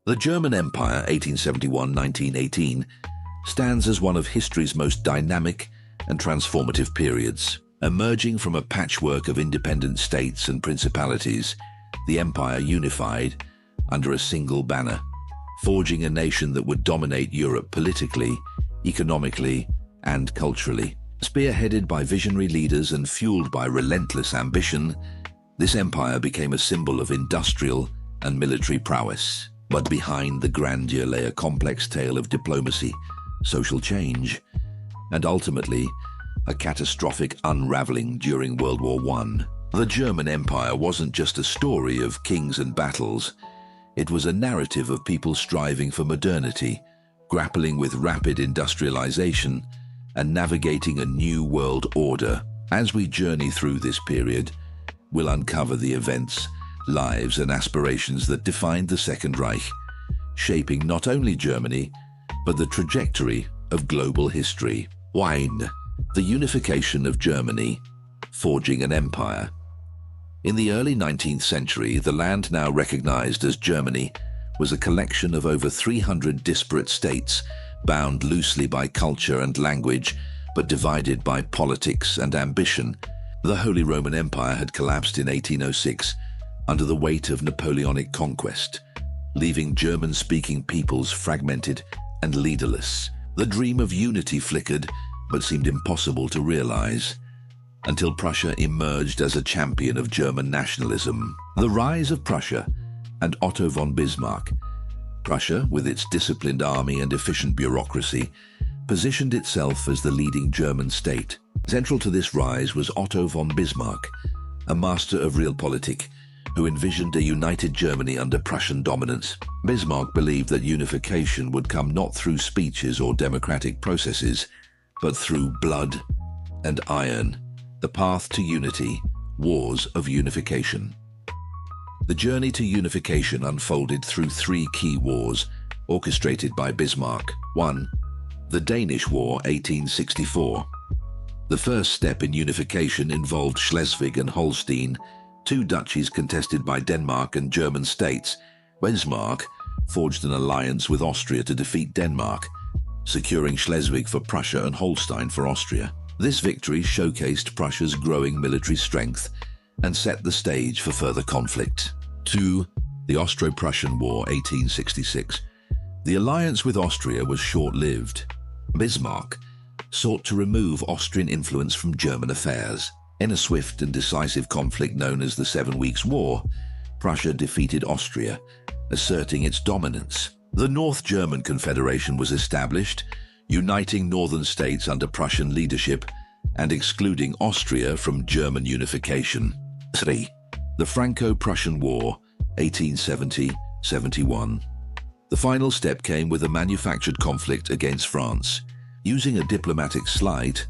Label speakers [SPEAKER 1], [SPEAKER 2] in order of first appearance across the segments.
[SPEAKER 1] The German Empire, 1871–1918, stands as one of history's most dynamic and transformative periods. Emerging from a patchwork of independent states and principalities, the empire unified under a single banner, forging a nation that would dominate Europe politically, economically, and culturally. Spearheaded by visionary leaders and fueled by relentless ambition, this empire became a symbol of industrial and military prowess. But behind the grandeur lay a complex tale of diplomacy, social change, and ultimately, a catastrophic unraveling during World War I. The German Empire wasn't just a story of kings and battles. It was a narrative of people striving for modernity, grappling with rapid industrialization, and navigating a new world order. As we journey through this period, we'll uncover the events, lives, and aspirations that defined the Second Reich, shaping not only Germany, but the trajectory of global history. Wine, the unification of Germany, forging an empire. In the early 19th century, the land now recognized as Germany was a collection of over 300 disparate states, bound loosely by culture and language, but divided by politics and ambition. The Holy Roman Empire had collapsed in 1806 under the weight of Napoleonic conquest, leaving German-speaking peoples fragmented and leaderless. The dream of unity flickered, but seemed impossible to realize, until Prussia emerged as a champion of German nationalism. The rise of Prussia and Otto von Bismarck. Prussia, with its disciplined army and efficient bureaucracy, positioned itself as the leading German state. Central to this rise was Otto von Bismarck, a master of realpolitik, who envisioned a united Germany under Prussian dominance. Bismarck believed that unification would come not through speeches or democratic processes, but through blood and iron. The path to unity, wars of unification. The journey to unification unfolded through three key wars, orchestrated by Bismarck. 1. The Danish War, 1864. The first step in unification involved Schleswig and Holstein, two duchies contested by Denmark and German states. Bismarck forged an alliance with Austria to defeat Denmark, securing Schleswig for Prussia and Holstein for Austria. This victory showcased Prussia's growing military strength and set the stage for further conflict. 2. The Austro-Prussian War, 1866. The alliance with Austria was short-lived. Bismarck sought to remove Austrian influence from German affairs. In a swift and decisive conflict known as the 7 Weeks' War, Prussia defeated Austria, asserting its dominance. The North German Confederation was established, uniting northern states under Prussian leadership and excluding Austria from German unification. 3. The Franco-Prussian War, 1870–71. The final step came with a manufactured conflict against France. Using a diplomatic sleight,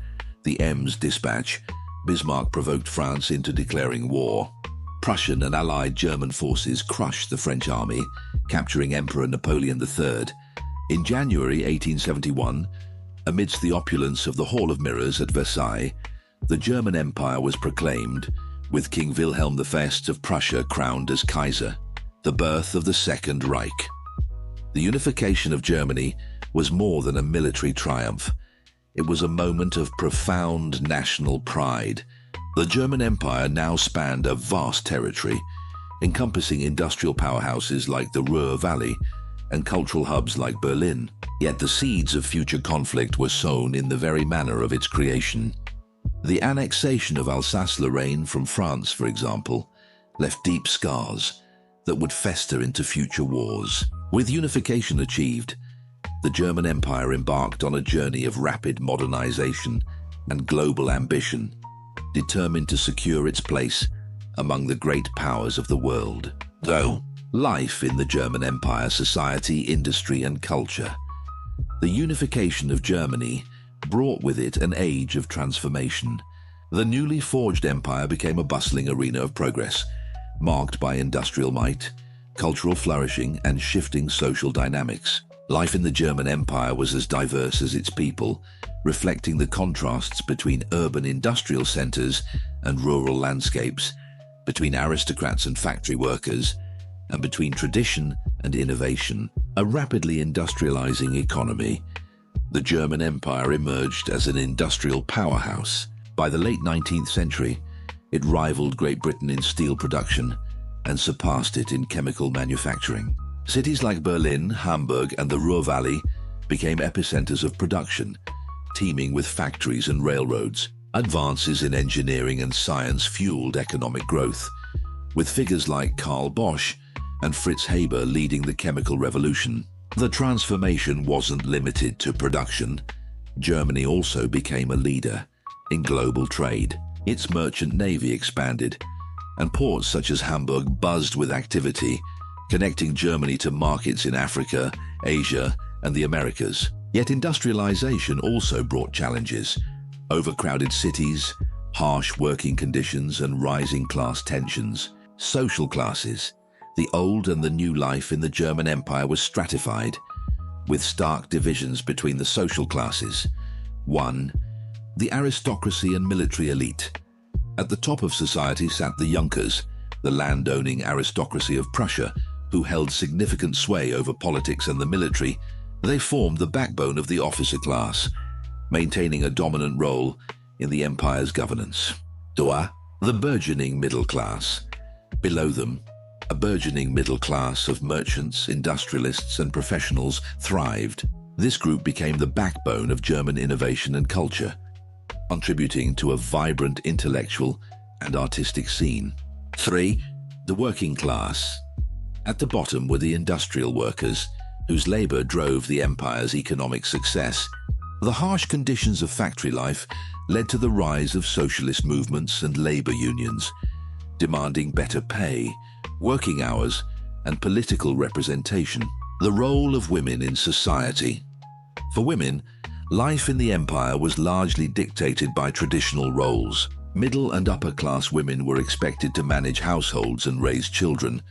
[SPEAKER 1] the Ems dispatch, Bismarck provoked France into declaring war. Prussian and allied German forces crushed the French army, capturing Emperor Napoleon III. In January 1871, amidst the opulence of the Hall of Mirrors at Versailles, the German Empire was proclaimed, with King Wilhelm I of Prussia crowned as Kaiser, the birth of the Second Reich. The unification of Germany was more than a military triumph. It was a moment of profound national pride. The German Empire now spanned a vast territory, encompassing industrial powerhouses like the Ruhr Valley and cultural hubs like Berlin. Yet the seeds of future conflict were sown in the very manner of its creation. The annexation of Alsace-Lorraine from France, for example, left deep scars that would fester into future wars. With unification achieved, the German Empire embarked on a journey of rapid modernization and global ambition, determined to secure its place among the great powers of the world. Though life in the German Empire, society, industry, and culture. The unification of Germany brought with it an age of transformation. The newly forged empire became a bustling arena of progress, marked by industrial might, cultural flourishing, and shifting social dynamics. Life in the German Empire was as diverse as its people, reflecting the contrasts between urban industrial centers and rural landscapes, between aristocrats and factory workers, and between tradition and innovation, a rapidly industrializing economy. The German Empire emerged as an industrial powerhouse. By the late 19th century, it rivaled Great Britain in steel production and surpassed it in chemical manufacturing. Cities like Berlin, Hamburg, and the Ruhr Valley became epicenters of production, teeming with factories and railroads. Advances in engineering and science fueled economic growth, with figures like Karl Bosch and Fritz Haber leading the chemical revolution. The transformation wasn't limited to production. Germany also became a leader in global trade. Its merchant navy expanded, and ports such as Hamburg buzzed with activity, connecting Germany to markets in Africa, Asia, and the Americas. Yet industrialization also brought challenges: overcrowded cities, harsh working conditions, and rising class tensions. Social classes. The old and the new life in the German Empire was stratified, with stark divisions between the social classes. 1. The aristocracy and military elite. At the top of society sat the Junkers, the land-owning aristocracy of Prussia, who held significant sway over politics and the military. They formed the backbone of the officer class, maintaining a dominant role in the empire's governance. 2. The burgeoning middle class. Below them, a burgeoning middle class of merchants, industrialists, and professionals thrived. This group became the backbone of German innovation and culture, contributing to a vibrant intellectual and artistic scene. 3. The working class. At the bottom were the industrial workers, whose labor drove the empire's economic success. The harsh conditions of factory life led to the rise of socialist movements and labor unions, demanding better pay, working hours, and political representation. The role of women in society. For women, life in the empire was largely dictated by traditional roles. Middle and upper class women were expected to manage households and raise children,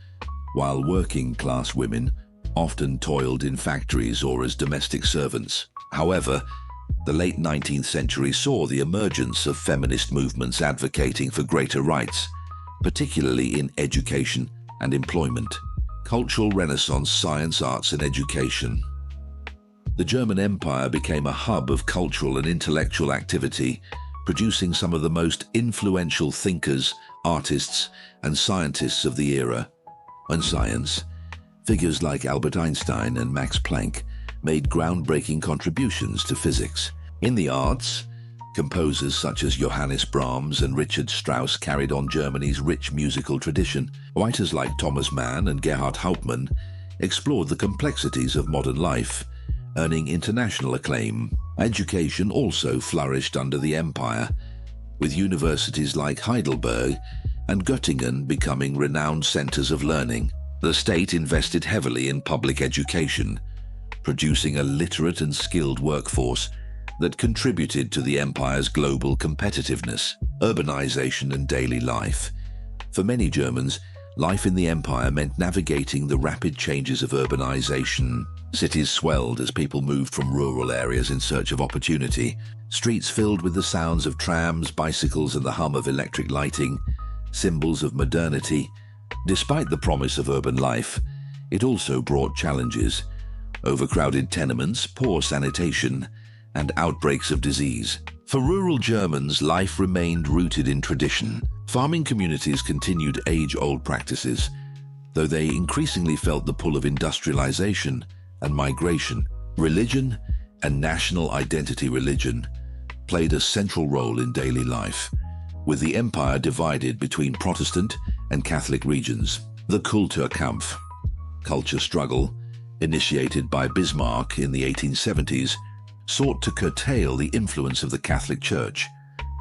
[SPEAKER 1] while working class women often toiled in factories or as domestic servants. However, the late 19th century saw the emergence of feminist movements advocating for greater rights, particularly in education and employment. Cultural renaissance, science, arts, and education. The German Empire became a hub of cultural and intellectual activity, producing some of the most influential thinkers, artists, and scientists of the era. In science, figures like Albert Einstein and Max Planck made groundbreaking contributions to physics. In the arts, composers such as Johannes Brahms and Richard Strauss carried on Germany's rich musical tradition. Writers like Thomas Mann and Gerhard Hauptmann explored the complexities of modern life, earning international acclaim. Education also flourished under the empire, with universities like Heidelberg and Göttingen becoming renowned centers of learning. The state invested heavily in public education, producing a literate and skilled workforce that contributed to the empire's global competitiveness. Urbanization and daily life. For many Germans, life in the empire meant navigating the rapid changes of urbanization. Cities swelled as people moved from rural areas in search of opportunity. Streets filled with the sounds of trams, bicycles, and the hum of electric lighting, symbols of modernity. Despite the promise of urban life, it also brought challenges: overcrowded tenements, poor sanitation, and outbreaks of disease. For rural Germans, life remained rooted in tradition. Farming communities continued age-old practices, though they increasingly felt the pull of industrialization and migration. Religion and national identity. Religion played a central role in daily life, with the empire divided between Protestant and Catholic regions. The Kulturkampf, culture struggle, initiated by Bismarck in the 1870s, sought to curtail the influence of the Catholic Church,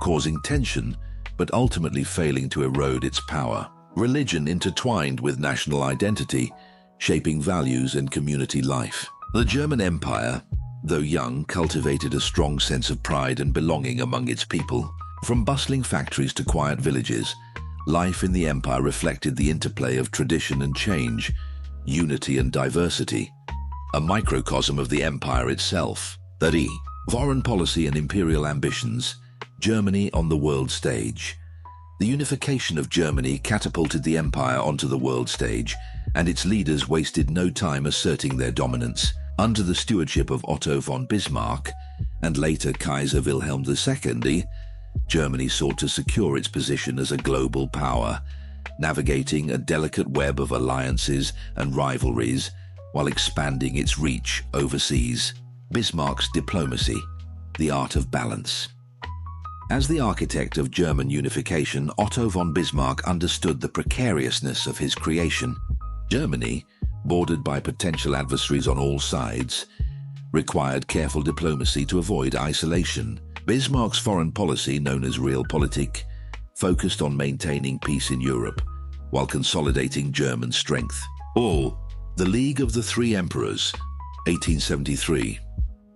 [SPEAKER 1] causing tension but ultimately failing to erode its power. Religion intertwined with national identity, shaping values and community life. The German Empire, though young, cultivated a strong sense of pride and belonging among its people. From bustling factories to quiet villages, life in the empire reflected the interplay of tradition and change, unity and diversity, a microcosm of the empire itself. 3. Foreign policy and imperial ambitions. Germany on the world stage. The unification of Germany catapulted the empire onto the world stage, and its leaders wasted no time asserting their dominance. Under the stewardship of Otto von Bismarck and later Kaiser Wilhelm II, Germany sought to secure its position as a global power, navigating a delicate web of alliances and rivalries while expanding its reach overseas. Bismarck's diplomacy, the art of balance. As the architect of German unification, Otto von Bismarck understood the precariousness of his creation. Germany, bordered by potential adversaries on all sides, required careful diplomacy to avoid isolation. Bismarck's foreign policy, known as Realpolitik, focused on maintaining peace in Europe while consolidating German strength. The League of the Three Emperors, 1873.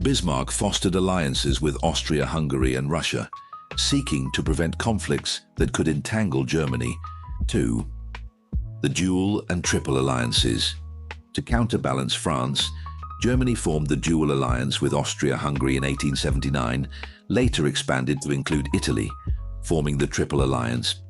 [SPEAKER 1] Bismarck fostered alliances with Austria-Hungary and Russia, seeking to prevent conflicts that could entangle Germany. 2. The Dual and Triple Alliances. To counterbalance France, Germany formed the Dual Alliance with Austria-Hungary in 1879, later expanded to include Italy, forming the Triple Alliance.